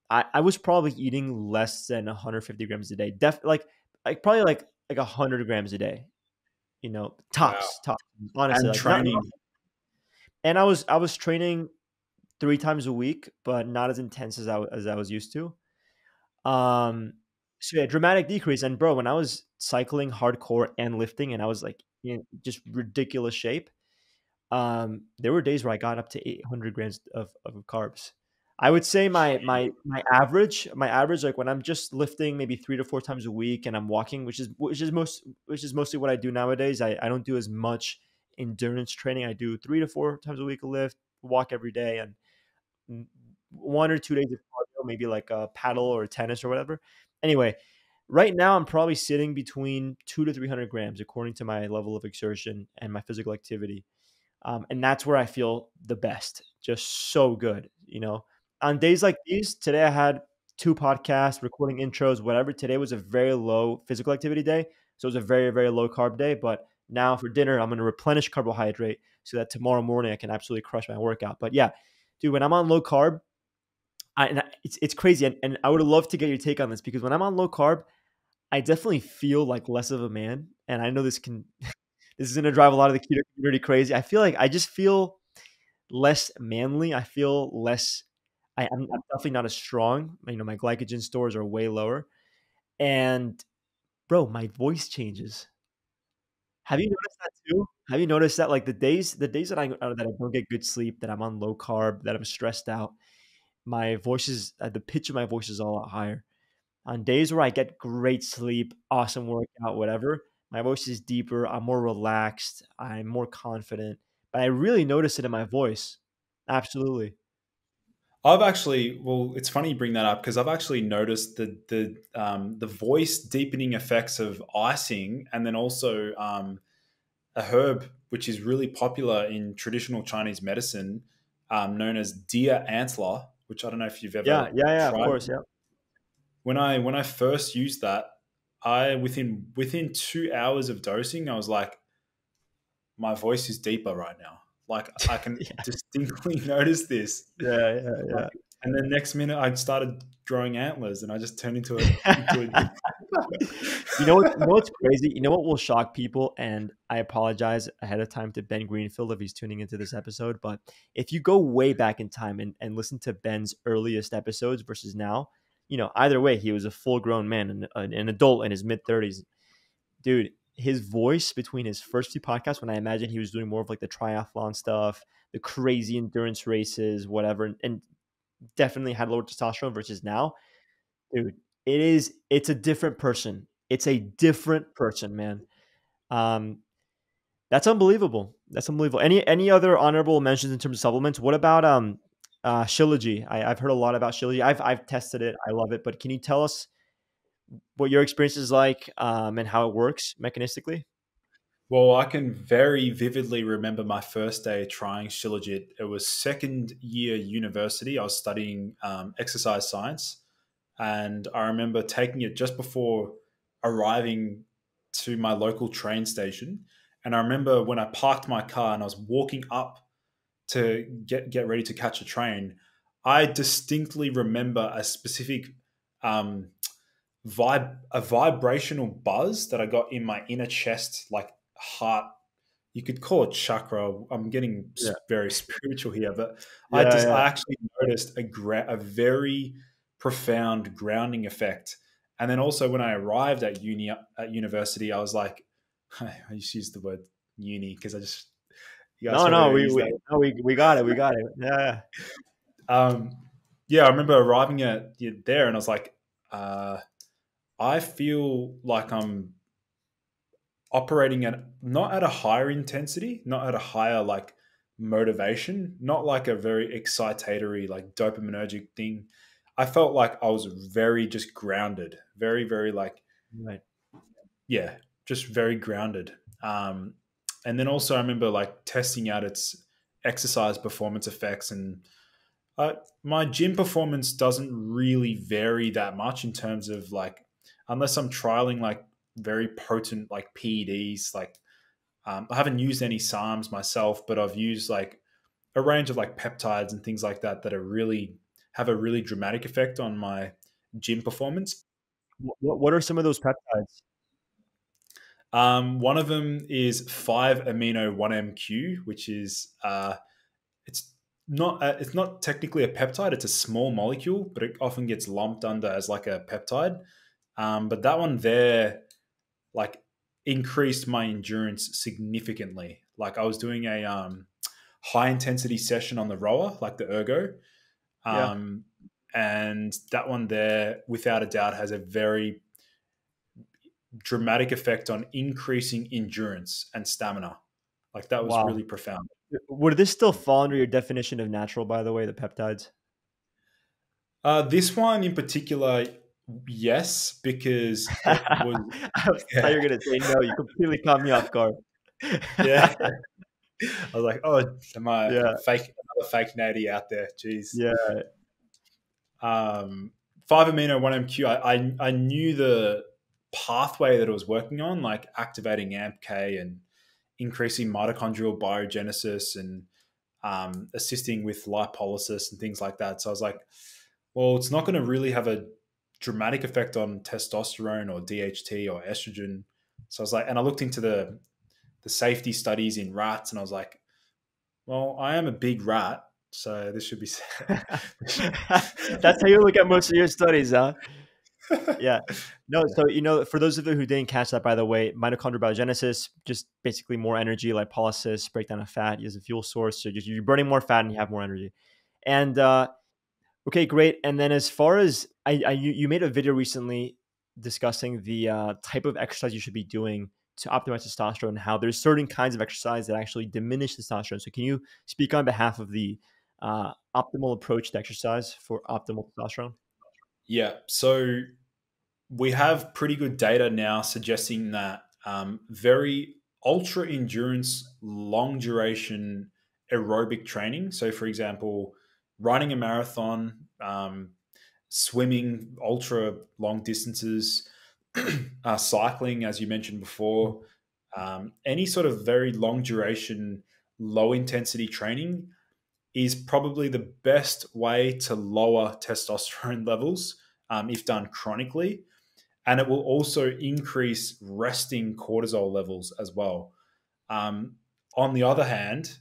I was probably eating less than 150 grams a day. Like probably like 100 grams a day. tops, Wow. tops. Honestly, And like not. training. And I was training 3 times a week, but not as intense as I was used to. Um, so yeah, dramatic decrease. And bro, when I was cycling hardcore and lifting, and I was like in just ridiculous shape, there were days where I got up to 800 grams of carbs. I would say my average, like when I'm just lifting maybe 3 to 4 times a week and I'm walking, which is mostly what I do nowadays. I don't do as much endurance training. I do 3 to 4 times a week a lift, walk every day, and 1 or 2 days of cardio, maybe like a paddle or tennis or whatever. Anyway, right now I'm probably sitting between 2 to 300 grams according to my level of exertion and my physical activity. And that's where I feel the best, just so good. On days like these, today I had 2 podcasts, recording intros, whatever. Today was a very low physical activity day. So it was a very, very low carb day. But now for dinner, I'm going to replenish carbohydrate so that tomorrow morning I can absolutely crush my workout. But yeah, dude, when I'm on low carb, it's crazy. And I would love to get your take on this because when I'm on low carb, I definitely feel like less of a man. And I know this is going to drive a lot of the keto community crazy. I feel like I just feel less manly. I feel less. I'm definitely not as strong. My glycogen stores are way lower. And bro, my voice changes. Have you noticed that too? Have you noticed that like the days that I don't get good sleep, that I'm on low carb, that I'm stressed out, my voice is the pitch of my voice is a lot higher. On days where I get great sleep, awesome workout, whatever, my voice is deeper. I'm more relaxed. I'm more confident. But I really notice it in my voice. Absolutely. I've actually, well, it's funny you bring that up because I've actually noticed the voice deepening effects of icing, and then also a herb which is really popular in traditional Chinese medicine, known as deer antler, which I don't know if you've ever Yeah, yeah, yeah, of tried. course. Yeah. When I first used that, I within 2 hours of dosing, I was like, my voice is deeper right now. Like I can Yeah. distinctly notice this. Yeah, yeah, Like, yeah. and then next minute I started growing antlers, and I just turned into a. You know what's crazy? You know what will shock people? And I apologize ahead of time to Ben Greenfield if he's tuning into this episode. But if you go way back in time and listen to Ben's earliest episodes versus now, either way, he was a full grown man, an adult in his mid 30s. Dude, his voice between his first few podcasts, when I imagine he was doing more of like the triathlon stuff, the crazy endurance races, whatever, and definitely had lower testosterone versus now, dude, it's a different person. It's a different person, man. Um, that's unbelievable. That's unbelievable. Any other honorable mentions in terms of supplements? What about shilajit? I've heard a lot about shilajit. I've tested it. I love it. But can you tell us what your experience is like, and how it works mechanistically? Well, I can very vividly remember my first day trying Shilajit. It was second year university. I was studying exercise science, and I remember taking it just before arriving to my local train station. And I remember when I parked my car and I was walking up to get ready to catch a train, I distinctly remember a specific um, a vibrational buzz that I got in my inner chest, like heart. You could call it chakra. I'm getting Yeah. very spiritual here, but Yeah, I yeah. actually noticed a very profound grounding effect. And then also when I arrived at university, I was like, I just used the word uni because I just you guys No, heard me no, we use we that. no, we got it. We got it. Yeah. Um, yeah, I remember arriving at there, and I was like, uh, I feel like I'm operating at not at a higher intensity, not at a higher like motivation, not like a very excitatory like dopaminergic thing. I felt like I was very just grounded, very very like Right. yeah, just very grounded. And then also I remember like testing out its exercise performance effects, and uh, my gym performance doesn't really vary that much in terms of like, unless I'm trialing like very potent like PEDs. Like I haven't used any SARMs myself, but I've used like a range of like peptides and things like that that are really have a really dramatic effect on my gym performance. What are some of those peptides? One of them is 5-amino 1-MQ, which is it's not technically a peptide. It's a small molecule, but it often gets lumped under as like a peptide. But that one there, like, increased my endurance significantly. Like, I was doing a high intensity session on the rower, like the ergo, Yeah. um, and that one there, without a doubt, has a very dramatic effect on increasing endurance and stamina. Like, that was Wow. really profound. Would this still fall under your definition of natural, by the way, the peptides? This one in particular, yes, because it was, I thought you yeah, were gonna say no. You completely caught me off guard. yeah. I was like, oh, am I Yeah, another fake natty out there? Jeez. yeah, um, 5-amino 1-MQ, I knew the pathway that it was working on, like activating AMPK and increasing mitochondrial biogenesis and assisting with lipolysis and things like that. So I was like, well, it's not going to really have a dramatic effect on testosterone or DHT or estrogen. So I was like, and I looked into the safety studies in rats, and I was like, well, I am a big rat, so this should be. that's how you look at most of your studies, huh? Yeah. No, so for those of you who didn't catch that, by the way, mitochondrial biogenesis, just basically more energy, lipolysis, breakdown of fat as a fuel source. So you're burning more fat and you have more energy. And okay, great. And then as far as you made a video recently discussing the type of exercise you should be doing to optimize testosterone, and how there's certain kinds of exercise that actually diminish testosterone. So can you speak on behalf of the optimal approach to exercise for optimal testosterone? Yeah. So we have pretty good data now suggesting that very ultra endurance, long duration aerobic training. So, for example, running a marathon, swimming ultra long distances, cycling, as you mentioned before, any sort of very long duration, low intensity training is probably the best way to lower testosterone levels if done chronically. And it will also increase resting cortisol levels as well. On the other hand,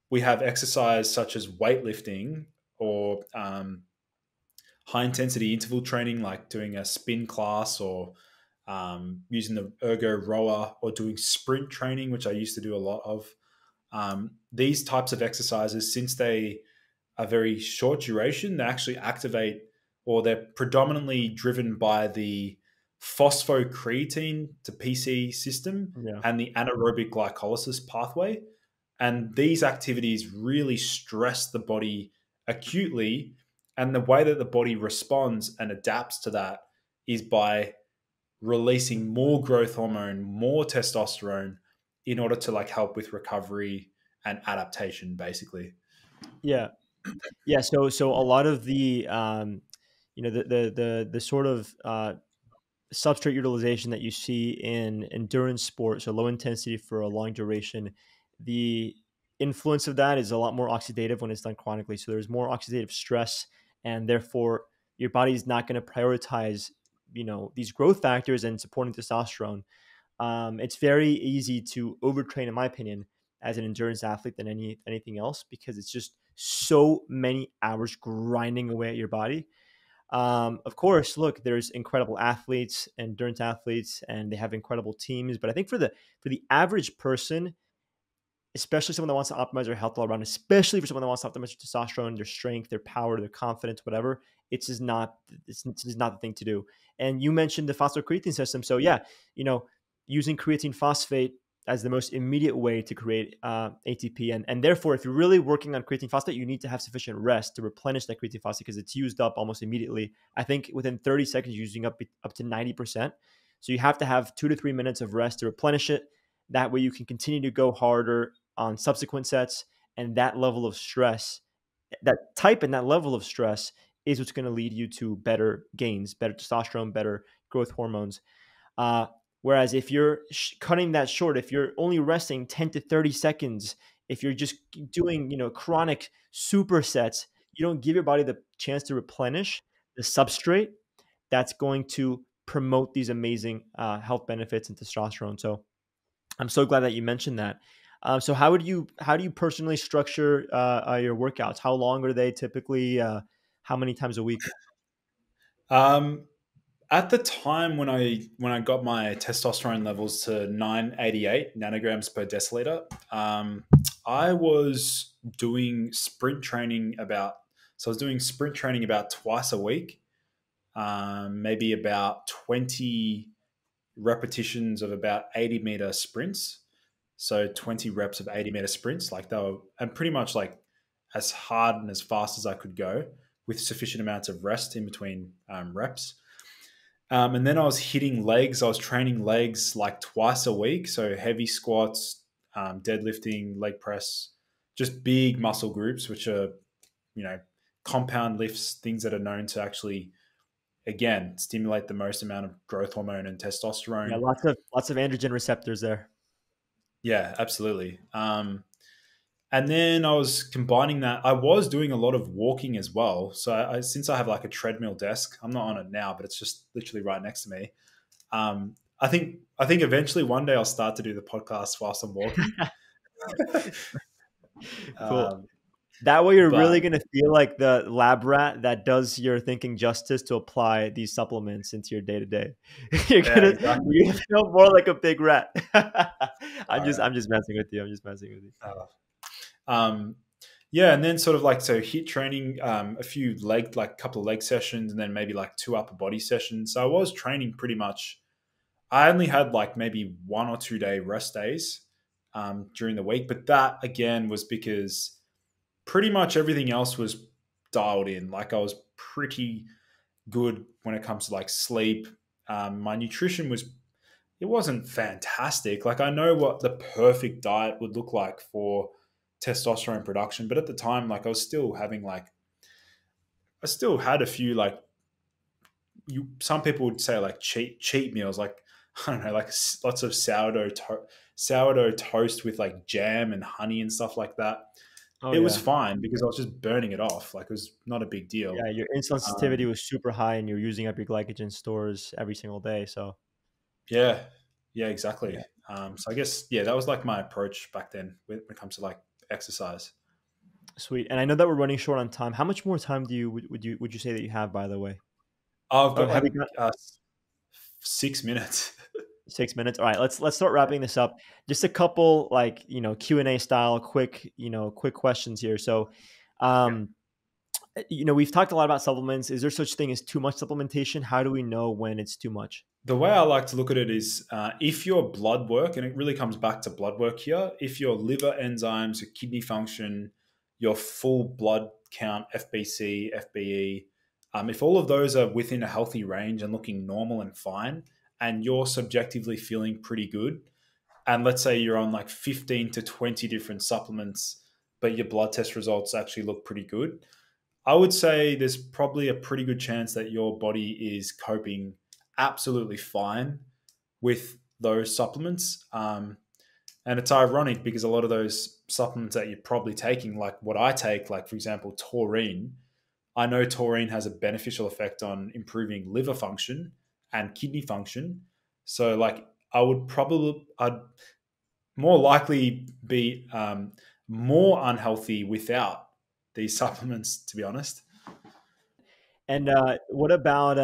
we have exercise such as weightlifting or high intensity interval training, like doing a spin class or using the ergo rower or doing sprint training, which I used to do a lot of. These types of exercises, since they are very short duration, they actually activate, or they're predominantly driven by the phosphocreatine to PC system Yeah. and the anaerobic glycolysis pathway. And these activities really stress the body acutely. And the way that the body responds and adapts to that is by releasing more growth hormone, more testosterone, in order to like help with recovery and adaptation, basically. Yeah. Yeah. So a lot of the the sort of substrate utilization that you see in endurance sports, so low intensity for a long duration, the influence of that is a lot more oxidative when it's done chronically. So there's more oxidative stress, and therefore your body's not going to prioritize, these growth factors and supporting testosterone. It's very easy to overtrain, in my opinion, as an endurance athlete than anything else, because it's just so many hours grinding away at your body. Of course, look, there's incredible athletes, endurance athletes, and they have incredible teams. But I think for the average person, especially someone that wants to optimize their health all around, especially for someone that wants to optimize their testosterone, their strength, their power, their confidence, whatever, it's just not the thing to do. And you mentioned the phosphocreatine system. So yeah, you know, using creatine phosphate as the most immediate way to create ATP. And therefore, if you're really working on creatine phosphate, you need to have sufficient rest to replenish that creatine phosphate, because it's used up almost immediately. I think within 30 seconds, you're using up to 90%. So you have to have 2 to 3 minutes of rest to replenish it. That way you can continue to go harder on subsequent sets. And that level of stress, that type and that level of stress, is what's going to lead you to better gains, better testosterone, better growth hormones. Uh, Whereas if you're cutting that short, if you're only resting 10 to 30 seconds, if you're just doing, chronic supersets, you don't give your body the chance to replenish the substrate that's going to promote these amazing health benefits and testosterone. So I'm so glad that you mentioned that. So how do you personally structure your workouts? How long are they typically? How many times a week? Um, at the time when I got my testosterone levels to 988 nanograms per deciliter, I was doing sprint training about twice a week, maybe about 20 repetitions of about 80-meter sprints. So 20 reps of 80-meter sprints, like they were, and pretty much like as hard and as fast as I could go with sufficient amounts of rest in between reps. And then I was hitting legs. I was training legs like twice a week. So heavy squats, deadlifting, leg press, just big muscle groups, which are, you know, compound lifts, things that are known to actually, again, stimulate the most amount of growth hormone and Yeah, testosterone. lots of androgen receptors there. Yeah, absolutely. And then I was combining that. I was doing a lot of walking as well. So since I have like a treadmill desk, I'm not on it now, but it's just literally right next to me. I think eventually one day I'll start to do the podcast whilst I'm walking. Cool. um, That way, you're but really going to feel like the lab rat that does your thinking justice to apply these supplements into your day to day. You're yeah, gonna exactly. feel more like a big rat. I'm All just right. I'm just messing with you. I'm just messing with you. Um, yeah, and then sort of like so HIIT training, a few leg, like a couple of leg sessions, and then maybe like two upper body sessions. So I was training pretty much. I only had like maybe 1 or 2 day rest days during the week, but that again was because pretty much everything else was dialed in. Like I was pretty good when it comes to like sleep. My nutrition was it wasn't fantastic. Like I know what the perfect diet would look like for testosterone production, but at the time, like I was still having like I still had a few like some people would say like cheat meals, like I don't know, like lots of sourdough toast with like jam and honey and stuff like that. Oh It was yeah, fine because I was just burning it off. Like it was not a big deal. yeah. Your insulin sensitivity Um, was super high, and you're using up your glycogen stores every single day. So yeah, yeah, exactly. yeah, So I guess yeah, that was like my approach back then when it comes to like exercise. sweet. And I know that we're running short on time. How much more time do you would you say that you have? By the way, I've oh, got have have you got 6 minutes. 6 minutes? All right, let's start wrapping this up. Just a couple like Q&A style, quick questions here. So, um, we've talked a lot about supplements. Is there such thing as too much supplementation? How do we know when it's too much? The way I like to look at it is if your blood work, and it really comes back to blood work here, if your liver enzymes, your kidney function, your full blood count, FBC, FBE, if all of those are within a healthy range and looking normal and fine, and you're subjectively feeling pretty good, and let's say you're on like 15 to 20 different supplements, but your blood test results actually look pretty good, I would say there's probably a pretty good chance that your body is coping absolutely fine with those supplements. And it's ironic because a lot of those supplements that you're probably taking, like what I take, like for example, taurine, I know taurine has a beneficial effect on improving liver function and kidney function. So, like, I'd more likely be more unhealthy without these supplements, to be honest. And what about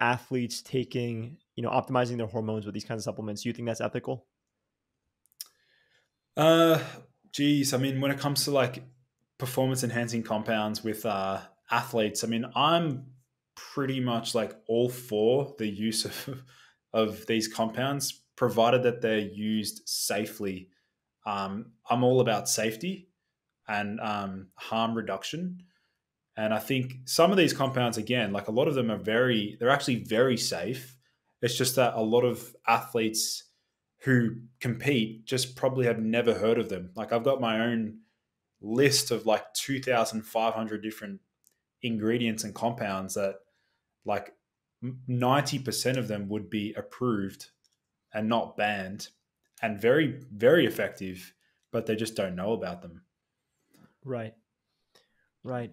athletes taking optimizing their hormones with these kinds of supplements? Do you think that's ethical? Uh, Geez, I mean, when it comes to like performance enhancing compounds with athletes, I mean, I'm pretty much like all for the use of of these compounds, provided that they're used safely. I'm all about safety and harm reduction. And I think some of these compounds, again, like a lot of them they're actually very safe. It's just that a lot of athletes who compete just probably have never heard of them. Like I've got my own list of like 2,500 different ingredients and compounds that like 90% of them would be approved and not banned and very, very effective, but they just don't know about them. Right, right.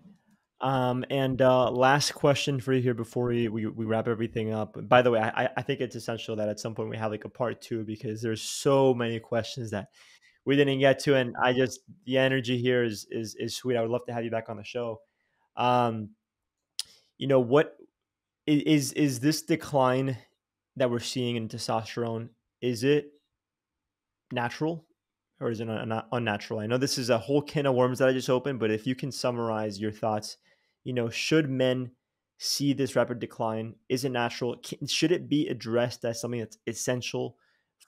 And last question for you here before we wrap everything up. By the way, I think it's essential that at some point we have like a part two, because there's so many questions that we didn't get to, and the energy here is sweet. I would love to have you back on the show. Um, what is this decline that we're seeing in testosterone? Is it natural or is it unnatural? I know this is a whole can of worms that I just opened, but if you can summarize your thoughts, should men see this rapid decline? Is it natural? Should it be addressed as something that's essential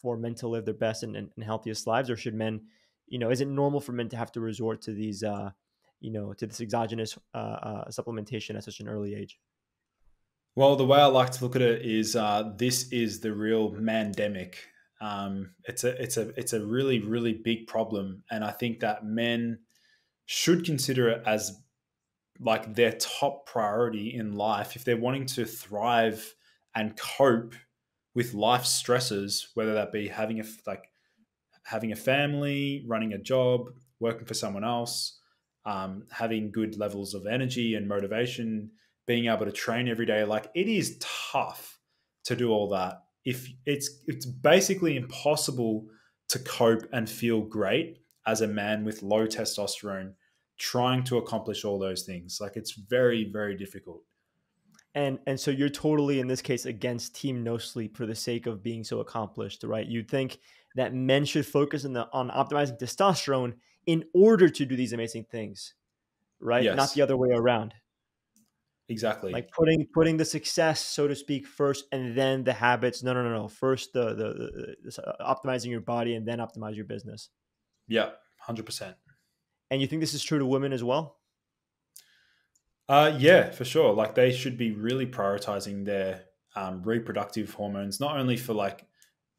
for men to live their best and healthiest lives? Or should men, is it normal for men to have to resort to these, to this exogenous supplementation at such an early age? Well, the way I like to look at it is this is the real mandemic. It's a really really big problem, and I think that men should consider it as like their top priority in life if they're wanting to thrive and cope with life stresses, whether that be having a family, running a job, working for someone else, having good levels of energy and motivation, being able to train every day. Like it is tough to do all that. If it's basically impossible to cope and feel great as a man with low testosterone trying to accomplish all those things. Like it's very, very difficult. And so you're totally in this case against team no sleep for the sake of being so accomplished, right? You'd think that men should focus on optimizing testosterone in order to do these amazing things, right? Not the Yes, other way around. exactly. Like putting the success, so to speak, first, and then the habits. No, no, no, no. First optimizing your body, and then optimize your business. Yeah, 100%. And you think this is true to women as well? Yeah, for sure. Like they should be really prioritizing their reproductive hormones, not only for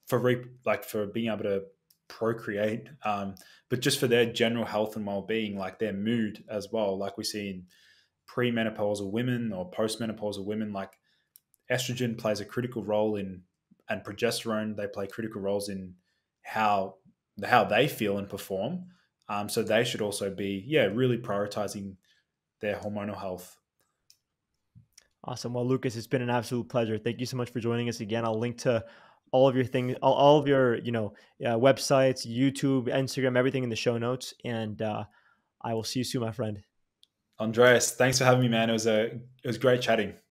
for being able to procreate, but just for their general health and well being, like their mood as well. Like we see in premenopausal women or postmenopausal women, like estrogen plays a critical role in, and progesterone, they play critical roles in how they feel and perform. So they should also be, yeah, really prioritizing their hormonal health. Awesome. Well, Lucas, it's been an absolute pleasure. Thank you so much for joining us again. I'll link to all of your things, all of your, websites, YouTube, Instagram, everything in the show notes. And I will see you soon, my friend. Andres, thanks for having me, man. It was great chatting.